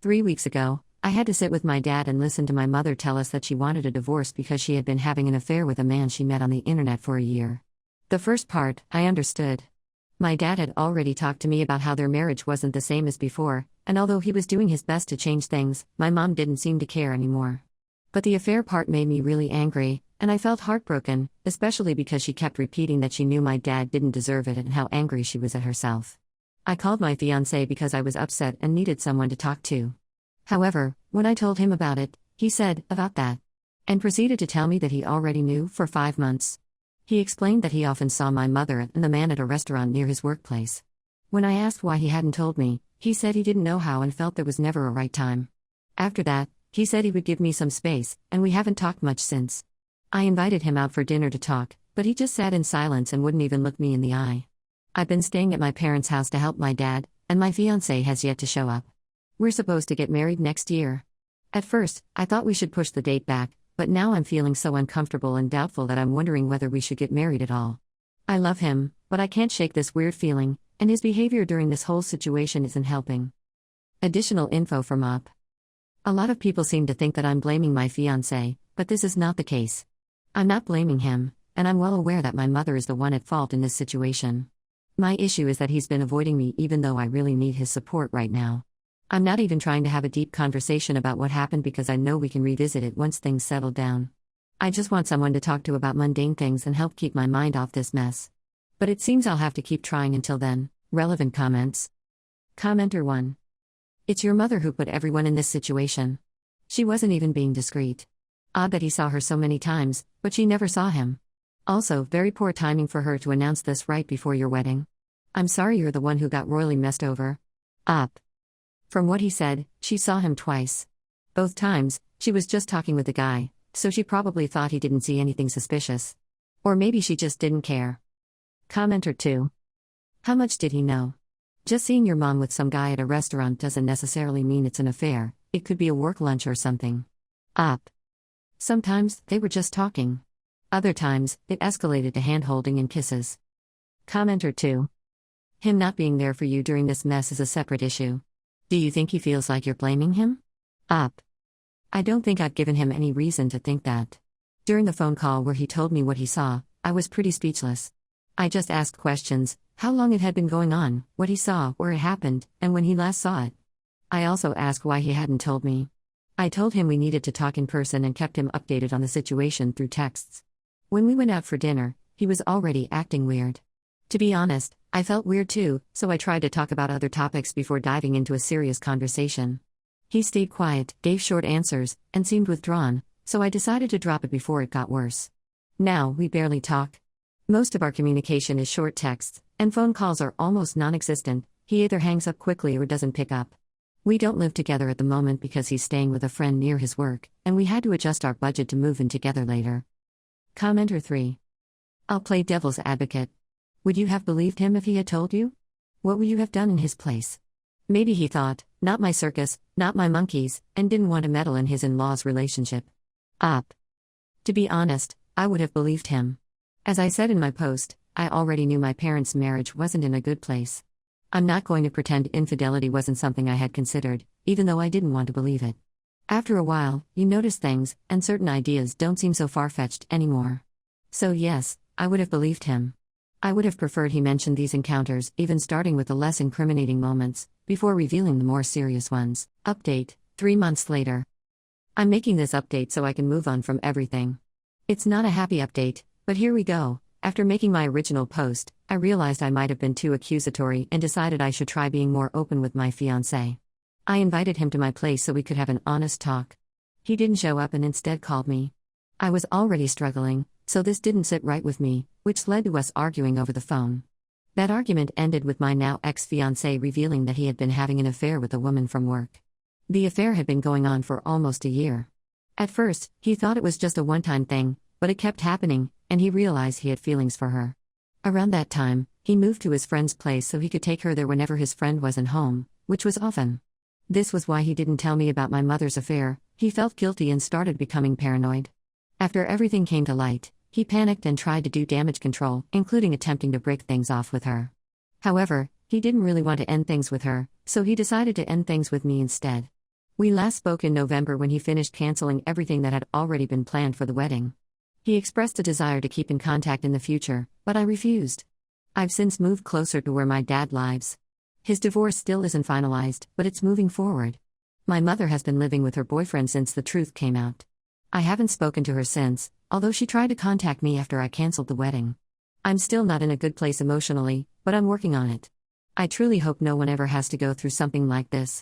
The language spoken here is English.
3 weeks ago, I had to sit with my dad and listen to my mother tell us that she wanted a divorce because she had been having an affair with a man she met on the internet for a year. The first part, I understood. My dad had already talked to me about how their marriage wasn't the same as before, and although he was doing his best to change things, my mom didn't seem to care anymore. But the affair part made me really angry, and I felt heartbroken, especially because she kept repeating that she knew my dad didn't deserve it and how angry she was at herself. I called my fiancé because I was upset and needed someone to talk to. However, when I told him about it, he said, "About that?" and proceeded to tell me that he already knew for 5 months. He explained that he often saw my mother and the man at a restaurant near his workplace. When I asked why he hadn't told me, he said he didn't know how and felt there was never a right time. After that, he said he would give me some space, and we haven't talked much since. I invited him out for dinner to talk, but he just sat in silence and wouldn't even look me in the eye. I've been staying at my parents' house to help my dad, and my fiancé has yet to show up. We're supposed to get married next year. At first, I thought we should push the date back, but now I'm feeling so uncomfortable and doubtful that I'm wondering whether we should get married at all. I love him, but I can't shake this weird feeling, and his behavior during this whole situation isn't helping. Additional info from Up. A lot of people seem to think that I'm blaming my fiancé, but this is not the case. I'm not blaming him, and I'm well aware that my mother is the one at fault in this situation. My issue is that he's been avoiding me even though I really need his support right now. I'm not even trying to have a deep conversation about what happened because I know we can revisit it once things settle down. I just want someone to talk to about mundane things and help keep my mind off this mess. But it seems I'll have to keep trying until then. Relevant comments. Commenter 1. It's your mother who put everyone in this situation. She wasn't even being discreet. Odd that he saw her so many times, but she never saw him. Also, very poor timing for her to announce this right before your wedding. I'm sorry you're the one who got royally messed over. Up. From what he said, she saw him twice. Both times, she was just talking with the guy, so she probably thought he didn't see anything suspicious. Or maybe she just didn't care. Commenter 2. How much did he know? Just seeing your mom with some guy at a restaurant doesn't necessarily mean it's an affair, it could be a work lunch or something. Up. Sometimes, they were just talking. Other times, it escalated to hand-holding and kisses. Commenter 2. Him not being there for you during this mess is a separate issue. Do you think he feels like you're blaming him? Up. I don't think I've given him any reason to think that. During the phone call where he told me what he saw, I was pretty speechless. I just asked questions, how long it had been going on, what he saw, where it happened, and when he last saw it. I also asked why he hadn't told me. I told him we needed to talk in person and kept him updated on the situation through texts. When we went out for dinner, he was already acting weird. To be honest, I felt weird too, so I tried to talk about other topics before diving into a serious conversation. He stayed quiet, gave short answers, and seemed withdrawn, so I decided to drop it before it got worse. Now, we barely talk. Most of our communication is short texts, and phone calls are almost non-existent. He either hangs up quickly or doesn't pick up. We don't live together at the moment because he's staying with a friend near his work, and we had to adjust our budget to move in together later. Commenter 3. I'll play devil's advocate. Would you have believed him if he had told you? What would you have done in his place? Maybe he thought, not my circus, not my monkeys, and didn't want to meddle in his in-laws' relationship. Up. To be honest, I would have believed him. As I said in my post, I already knew my parents' marriage wasn't in a good place. I'm not going to pretend infidelity wasn't something I had considered, even though I didn't want to believe it. After a while, you notice things, and certain ideas don't seem so far-fetched anymore. So yes, I would have believed him. I would have preferred he mentioned these encounters, even starting with the less incriminating moments, before revealing the more serious ones. Update, 3 months later. I'm making this update so I can move on from everything. It's not a happy update, but here we go. After making my original post, I realized I might have been too accusatory and decided I should try being more open with my fiancé. I invited him to my place so we could have an honest talk. He didn't show up and instead called me. I was already struggling, so this didn't sit right with me, which led to us arguing over the phone. That argument ended with my now ex-fiancé revealing that he had been having an affair with a woman from work. The affair had been going on for almost a year. At first, he thought it was just a one-time thing, but it kept happening, and he realized he had feelings for her. Around that time, he moved to his friend's place so he could take her there whenever his friend wasn't home, which was often. This was why he didn't tell me about my mother's affair. He felt guilty and started becoming paranoid. After everything came to light, he panicked and tried to do damage control, including attempting to break things off with her. However, he didn't really want to end things with her, so he decided to end things with me instead. We last spoke in November when he finished canceling everything that had already been planned for the wedding. He expressed a desire to keep in contact in the future, but I refused. I've since moved closer to where my dad lives. His divorce still isn't finalized, but it's moving forward. My mother has been living with her boyfriend since the truth came out. I haven't spoken to her since, although she tried to contact me after I canceled the wedding. I'm still not in a good place emotionally, but I'm working on it. I truly hope no one ever has to go through something like this.